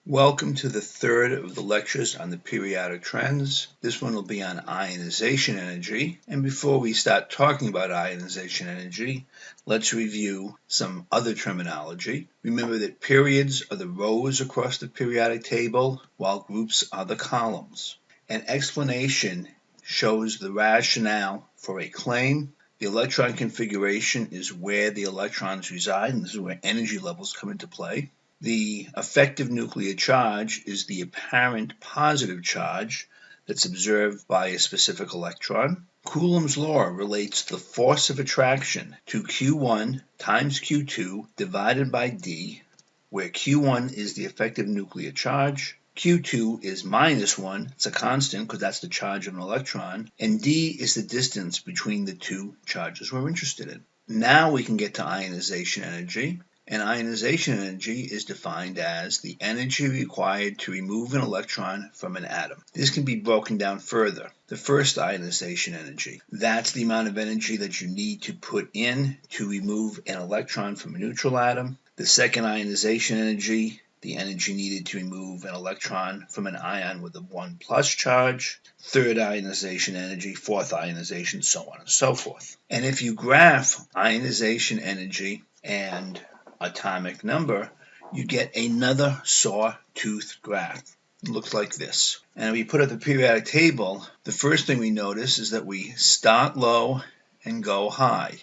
Welcome to the third of the lectures on the periodic trends. This one will be on ionization energy. And before we start talking about ionization energy, let's review some other terminology. Remember that periods are the rows across the periodic table, while groups are the columns. An explanation shows the rationale for a claim. The electron configuration is where the electrons reside, and this is where energy levels come into play. The effective nuclear charge is the apparent positive charge that's observed by a specific electron. Coulomb's law relates the force of attraction to Q1 times Q2 divided by D, where Q1 is the effective nuclear charge, Q2 is -1, it's a constant because that's the charge of an electron, and D is the distance between the two charges we're interested in. Now we can get to ionization energy. And ionization energy is defined as the energy required to remove an electron from an atom. This can be broken down further. The first ionization energy, that's the amount of energy that you need to put in to remove an electron from a neutral atom. The second ionization energy, the energy needed to remove an electron from an ion with a 1+ charge. Third ionization energy, fourth ionization, so on and so forth. And if you graph ionization energy and atomic number, you get another sawtooth graph. It looks like this. And if we put up the periodic table, the first thing we notice is that we start low and go high.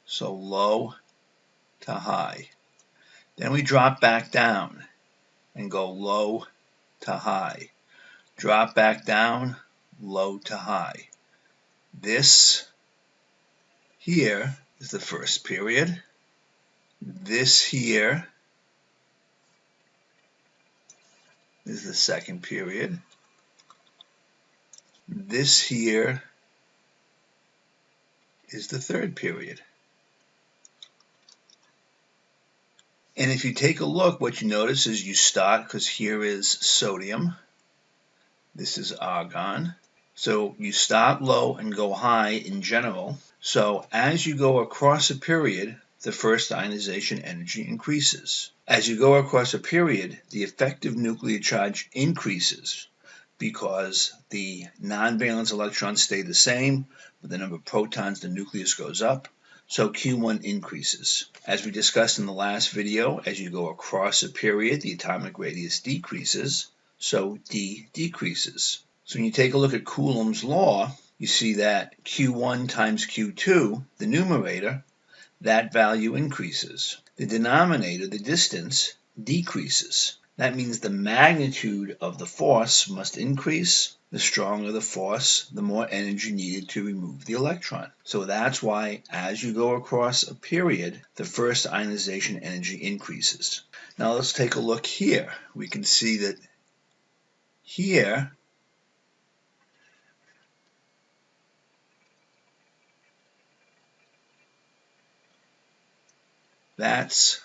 So low to high. Then we drop back down and go low to high. Drop back down, low to high. This here is the first period. This here is the second period. This here is the third period. And if you take a look, what you notice is you start, because here is sodium, this is argon. So you start low and go high in general. So as you go across a period, the first ionization energy increases. As you go across a period, the effective nuclear charge increases because the non-valence electrons stay the same, but the number of protons in the nucleus goes up, so Q1 increases. As we discussed in the last video, as you go across a period, the atomic radius decreases, so D decreases. So when you take a look at Coulomb's law, you see that Q1 times Q2, the numerator, that value increases. The denominator, the distance, decreases. That means the magnitude of the force must increase. The stronger the force, the more energy needed to remove the electron. So that's why as you go across a period, the first ionization energy increases. Now let's take a look here. We can see that here that's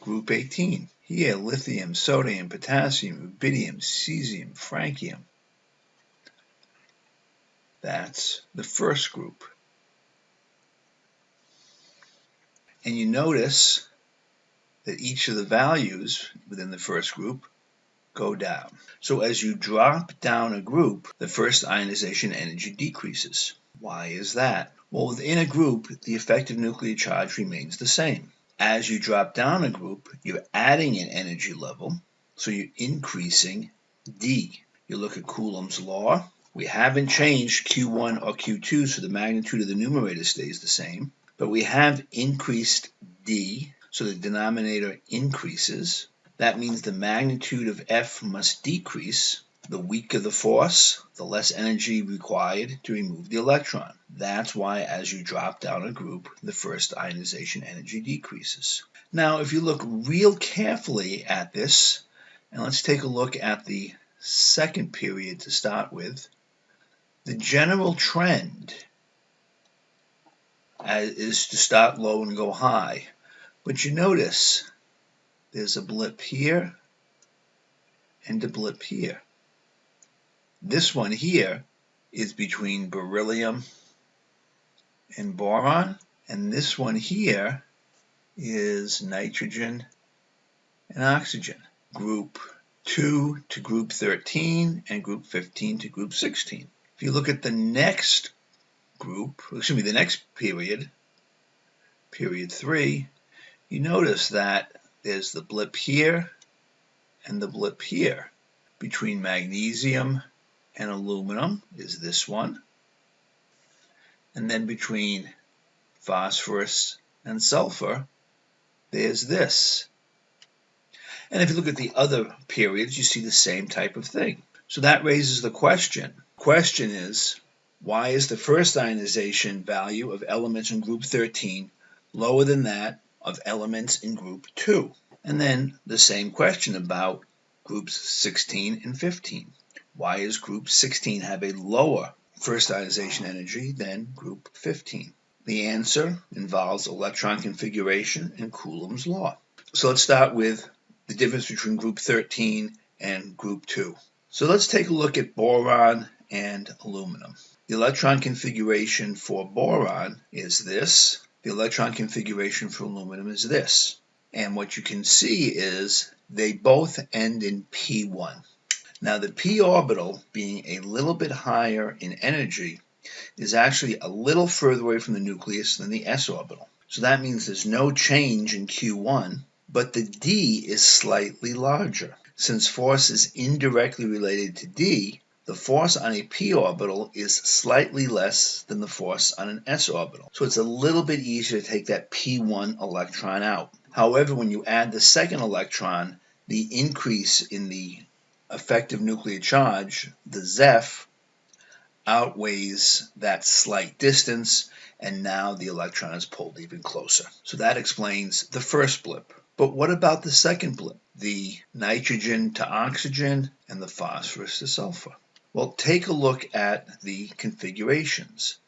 group 18. Here, lithium, sodium, potassium, rubidium, cesium, francium. That's the first group. And you notice that each of the values within the first group go down. So as you drop down a group, the first ionization energy decreases. Why is that? Well, within a group, the effective nuclear charge remains the same. As you drop down a group, you're adding an energy level, so you're increasing D. You look at Coulomb's law. We haven't changed Q1 or Q2, so the magnitude of the numerator stays the same, but we have increased D, so the denominator increases. That means the magnitude of F must decrease. The weaker the force, the less energy required to remove the electron. That's why as you drop down a group, the first ionization energy decreases. Now, if you look real carefully at this, and let's take a look at the second period to start with, the general trend is to start low and go high. But you notice there's a blip here and a blip here. This one here is between beryllium and boron, and this one here is nitrogen and oxygen. Group 2 to group 13 and group 15 to group 16. If you look at the next group, the next period, period 3, you notice that there's the blip here and the blip here. Between magnesium and aluminum is this one. And then between phosphorus and sulfur, there's this. And if you look at the other periods, you see the same type of thing. So that raises the question. The question is, why is the first ionization value of elements in group 13 lower than that of elements in group 2? And then the same question about groups 16 and 15. Why does group 16 have a lower first ionization energy than group 15? The answer involves electron configuration and Coulomb's law. So let's start with the difference between group 13 and group 2. So let's take a look at boron and aluminum. The electron configuration for boron is this. The electron configuration for aluminum is this. And what you can see is they both end in p1. Now the p orbital, being a little bit higher in energy, is actually a little further away from the nucleus than the s orbital. So that means there's no change in q1, but the d is slightly larger. Since force is indirectly related to d, the force on a p orbital is slightly less than the force on an s orbital. So it's a little bit easier to take that p1 electron out. However, when you add the second electron, the increase in the effective nuclear charge, the Zeph, outweighs that slight distance, and now the electron is pulled even closer. So that explains the first blip. But what about the second blip? The nitrogen to oxygen and the phosphorus to sulfur. Well, take a look at the configurations.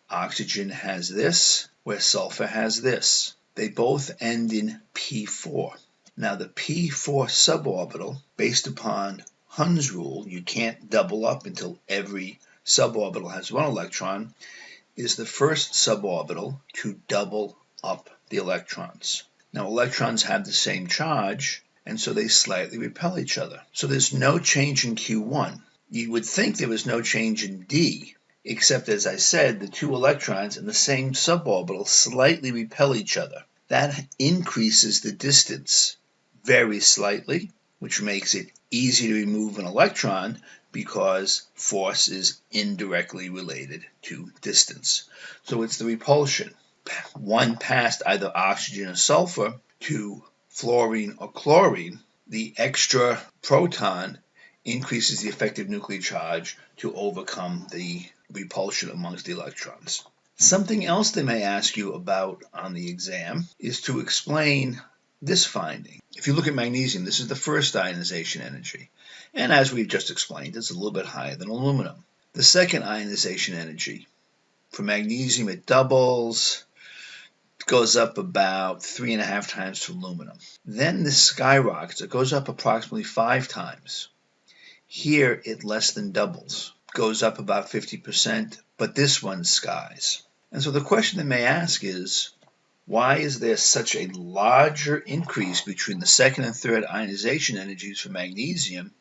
Oxygen has this, where sulfur has this. They both end in p4. Now the p4 suborbital, based upon Hund's rule, you can't double up until every suborbital has one electron, is the first suborbital to double up the electrons. Now electrons have the same charge, and so they slightly repel each other. So there's no change in Q1. You would think there was no change in D, except as I said, the two electrons in the same suborbital slightly repel each other. That increases the distance very slightly, which makes it easy to remove an electron because force is indirectly related to distance. So it's the repulsion. One past either oxygen or sulfur to fluorine or chlorine, the extra proton increases the effective nuclear charge to overcome the repulsion amongst the electrons. Something else they may ask you about on the exam is to explain this finding. If you look at magnesium, this is the first ionization energy. And as we've just explained, it's a little bit higher than aluminum. The second ionization energy, for magnesium it doubles, goes up about 3.5 times to aluminum. Then this skyrockets, it goes up approximately 5 times. Here it less than doubles, goes up about 50%, but this one skies. And so the question they may ask is, why is there such a larger increase between the second and third ionization energies for magnesium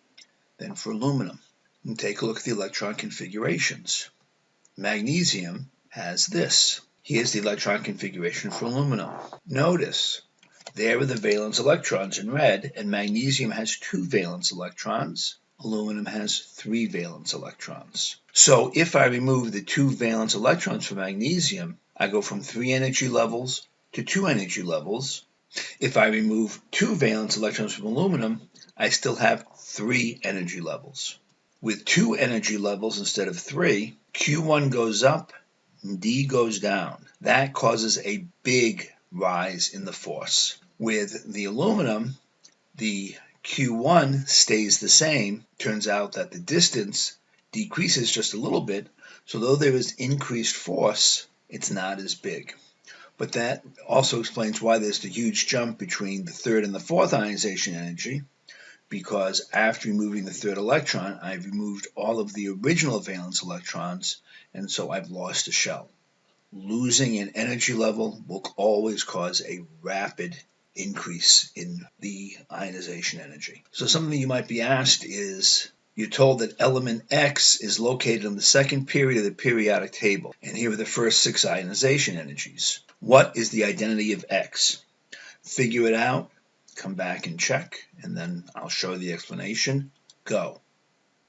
than for aluminum? And take a look at the electron configurations. Magnesium has this. Here's the electron configuration for aluminum. Notice, there are the valence electrons in red, and magnesium has 2 valence electrons. Aluminum has 3 valence electrons. So if I remove the 2 valence electrons for magnesium, I go from 3 energy levels to 2 energy levels. If I remove 2 valence electrons from aluminum, I still have 3 energy levels. With 2 energy levels instead of 3, Q1 goes up and D goes down. That causes a big rise in the force. With the aluminum, the Q1 stays the same. Turns out that the distance decreases just a little bit, so though there is increased force, it's not as big. But that also explains why there's the huge jump between the third and the fourth ionization energy, because after removing the third electron, I've removed all of the original valence electrons, and so I've lost a shell. Losing an energy level will always cause a rapid increase in the ionization energy. So something you might be asked is, you're told that element X is located in the second period of the periodic table, and here are the first 6 ionization energies. What is the identity of X? Figure it out, come back and check, and then I'll show the explanation. Go.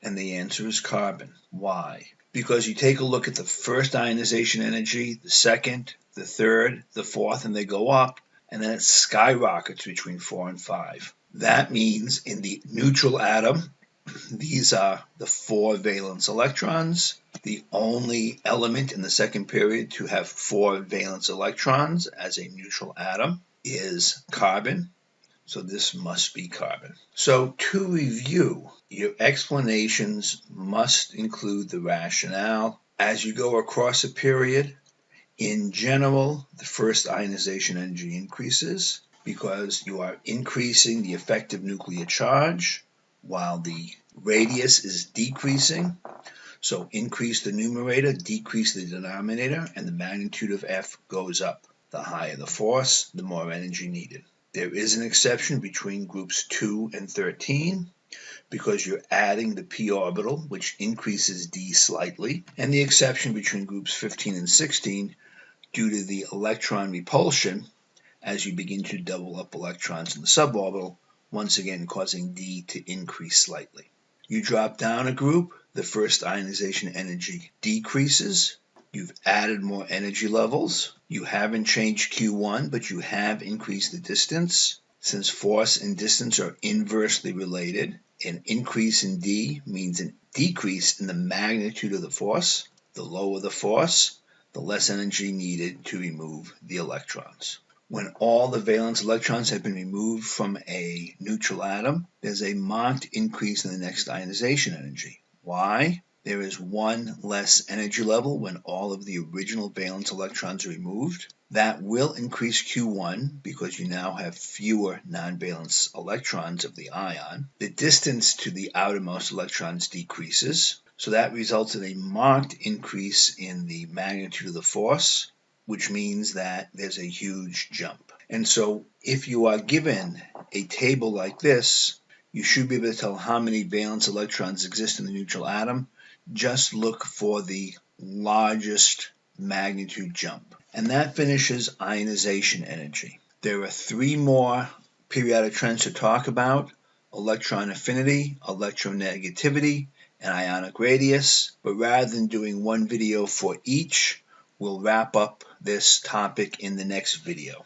And the answer is carbon. Why? Because you take a look at the first ionization energy, the second, the third, the fourth, and they go up, and then it skyrockets between 4 and 5. That means in the neutral atom, these are the 4 valence electrons. The only element in the second period to have 4 valence electrons as a neutral atom is carbon. So this must be carbon. So to review, your explanations must include the rationale. As you go across a period, in general, the first ionization energy increases because you are increasing the effective nuclear charge while the radius is decreasing. So increase the numerator, decrease the denominator, and the magnitude of F goes up. The higher the force, the more energy needed. There is an exception between groups 2 and 13 because you're adding the p orbital, which increases d slightly, and the exception between groups 15 and 16 due to the electron repulsion as you begin to double up electrons in the suborbital, once again causing d to increase slightly. You drop down a group, the first ionization energy decreases. You've added more energy levels. You haven't changed Q1, but you have increased the distance. Since force and distance are inversely related, an increase in D means a decrease in the magnitude of the force. The lower the force, the less energy needed to remove the electrons. When all the valence electrons have been removed from a neutral atom, there's a marked increase in the next ionization energy. Why? There is one less energy level when all of the original valence electrons are removed. That will increase Q1 because you now have fewer non-valence electrons of the ion. The distance to the outermost electrons decreases, so that results in a marked increase in the magnitude of the force, which means that there's a huge jump. And so if you are given a table like this, you should be able to tell how many valence electrons exist in the neutral atom. Just look for the largest magnitude jump. And that finishes ionization energy. There are 3 more periodic trends to talk about: electron affinity, electronegativity, and ionic radius. But rather than doing one video for each, we'll wrap up this topic in the next video.